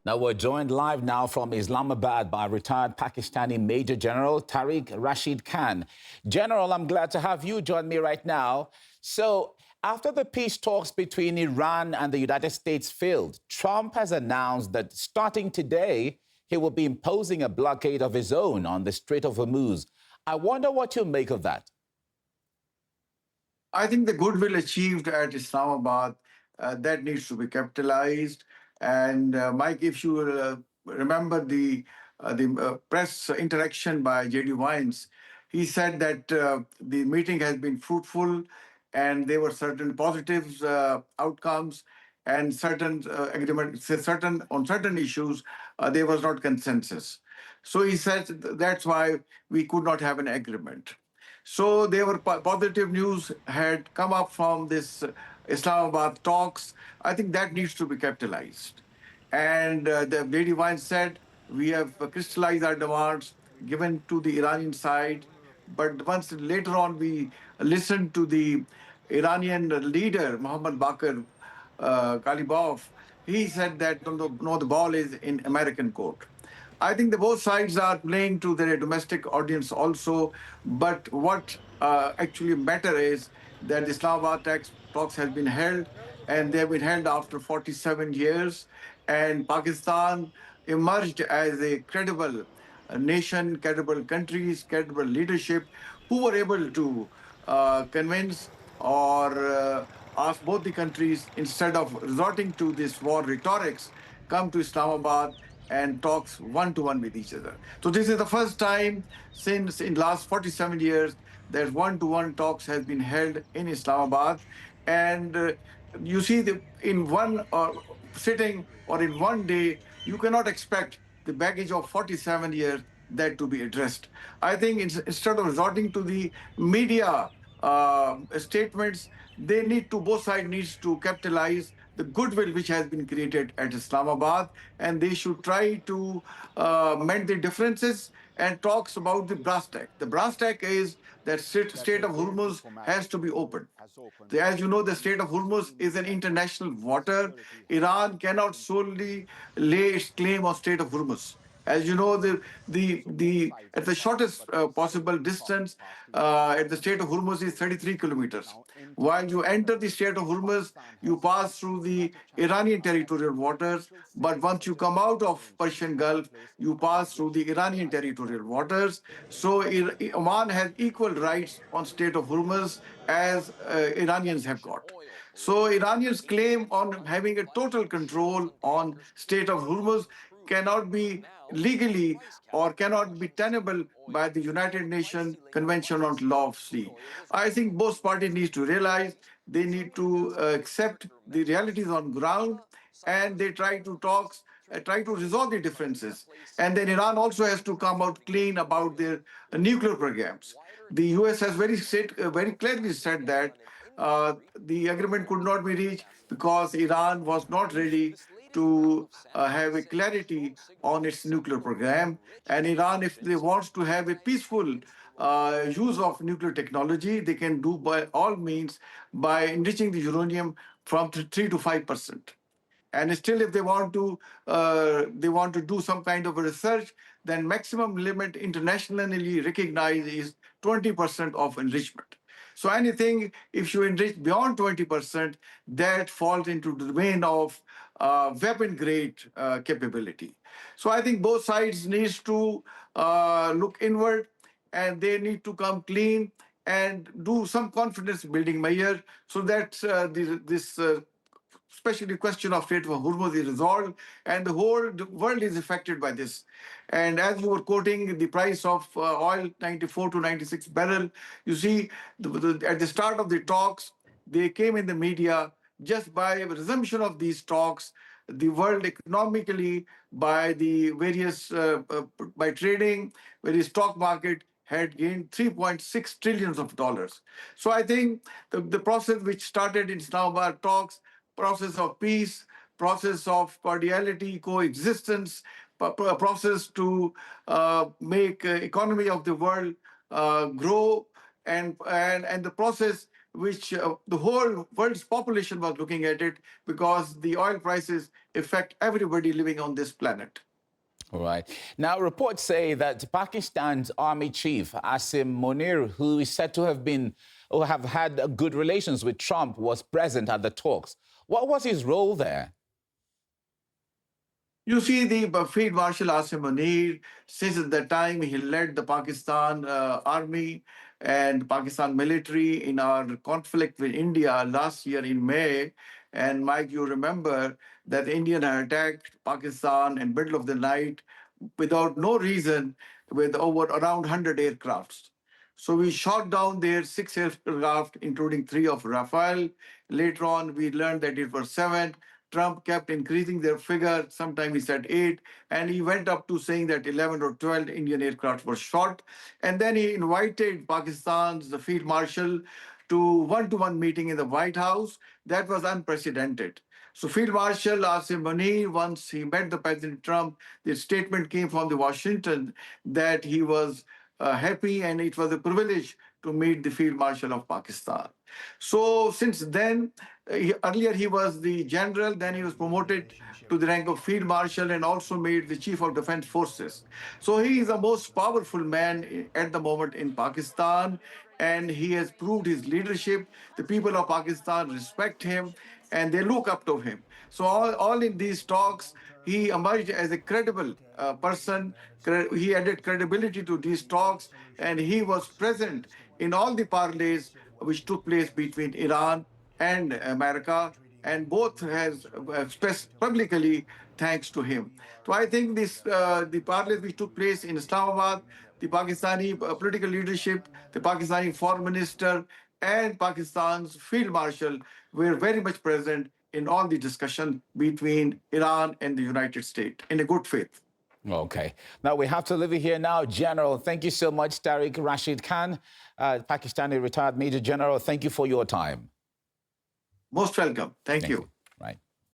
Now, we're joined live now from Islamabad by retired Pakistani Major General Tariq Rashid Khan. General, I'm glad to have you join me right now. So, after the peace talks between Iran and the United States failed, Trump has announced that starting today, he will be imposing a blockade of his own on the Strait of Hormuz. I wonder what you make of that. I think the goodwill achieved at Islamabad that needs to be capitalized. And Mike, if you remember the press interaction by J.D. Vines, he said that the meeting has been fruitful, and there were certain positive outcomes and certain agreement, certain on certain issues there was not consensus. So he said that's why we could not have an agreement. So there were positive news had come up from this Islamabad talks. I think that needs to be capitalized. And the Lady Wine said, we have crystallized our demands given to the Iranian side. But once later on we listened to the Iranian leader, Mohammad Bakr Kalibov, he said that no, the ball is in American court. I think the both sides are playing to their domestic audience also, but what actually matter is that the Islamabad talks has been held, and they have been held after 47 years, and Pakistan emerged as a credible nation, credible countries, credible leadership who were able to convince or ask both the countries, instead of resorting to this war rhetorics, come to Islamabad and talks one to one with each other. So this is the first time since in last 47 years that one to one talks has been held in Islamabad, and you see in one sitting or in one day you cannot expect the baggage of 47 years that to be addressed. I think instead of resorting to the media statements, they need to both sides needs to capitalize the goodwill which has been created at Islamabad, and they should try to mend the differences and talks about the brass tack. The brass tack is that Strait of Hormuz has to be opened. As you know, the Strait of Hormuz is an international water. Iran cannot solely lay its claim on Strait of Hormuz. As you know, the at the shortest possible distance at the Strait of Hormuz is 33 kilometers. While you enter the Strait of Hormuz, you pass through the Iranian territorial waters. But once you come out of Persian Gulf, you pass through the Iranian territorial waters. So Oman has equal rights on Strait of Hormuz as Iranians have got. So Iranians claim on having a total control on Strait of Hormuz cannot be legally or cannot be tenable by the United Nations Convention on Law of Sea. I think both parties need to realize they need to accept the realities on ground, and they try to resolve the differences. And then Iran also has to come out clean about their nuclear programs. The US has very clearly said that the agreement could not be reached because Iran was not ready to have a clarity on its nuclear program. And Iran, if they want to have a peaceful use of nuclear technology, they can do by all means by enriching the uranium from 3 to 5%. And still, if they want to do some kind of a research, then maximum limit internationally recognized is 20% of enrichment. So anything, if you enrich beyond 20%, that falls into the domain of weapon grade capability. So I think both sides needs to look inward, and they need to come clean and do some confidence building measure so that this especially the question of Strait of Hormuz is resolved, and the whole world is affected by this. And as you were quoting the price of oil, 94 to 96 barrel, you see, at the start of the talks, they came in the media just by resumption of these talks. The world economically, by the various, by trading, various stock market, had gained 3.6 trillions of dollars. So I think the process which started in Islamabad talks, process of peace, process of cordiality, coexistence, process to make economy of the world grow, and the process which the whole world's population was looking at it, because the oil prices affect everybody living on this planet. All right. Now, reports say that Pakistan's army chief, Asim Munir, who is said to have been or have had good relations with Trump, was present at the talks. What was his role there? You see, the Field Marshal Asim Munir, since at that time he led the Pakistan army and Pakistan military in our conflict with India last year in May. And Mike, you remember that the Indian had attacked Pakistan in middle of the night without no reason, with over around 100 aircrafts. So we shot down their 6 aircraft, including 3 of Rafale. Later on, we learned that it was 7. Trump kept increasing their figure. Sometime he said 8, and he went up to saying that 11 or 12 Indian aircraft were shot. And then he invited Pakistan's the field marshal to one-to-one meeting in the White House. That was unprecedented. So Field Marshal Asim Munir, once he met the President Trump, the statement came from the Washington that he was happy and it was a privilege to meet the Field Marshal of Pakistan. So since then, earlier he was the general, then he was promoted to the rank of Field Marshal and also made the Chief of Defense Forces. So he is the most powerful man at the moment in Pakistan, and he has proved his leadership. The people of Pakistan respect him and they look up to him. So all in these talks, he emerged as a credible person. He added credibility to these talks, and he was present in all the parleys which took place between Iran and America, and both has expressed publicly thanks to him. So I think the parleys which took place in Islamabad, the Pakistani political leadership, the Pakistani foreign minister, and Pakistan's field marshal were very much present in all the discussion between Iran and the United States in a good faith. Okay. Now, we have to leave it here now. General, thank you so much. Tariq Rashid Khan, Pakistani retired Major General, thank you for your time. Most welcome. Thank you.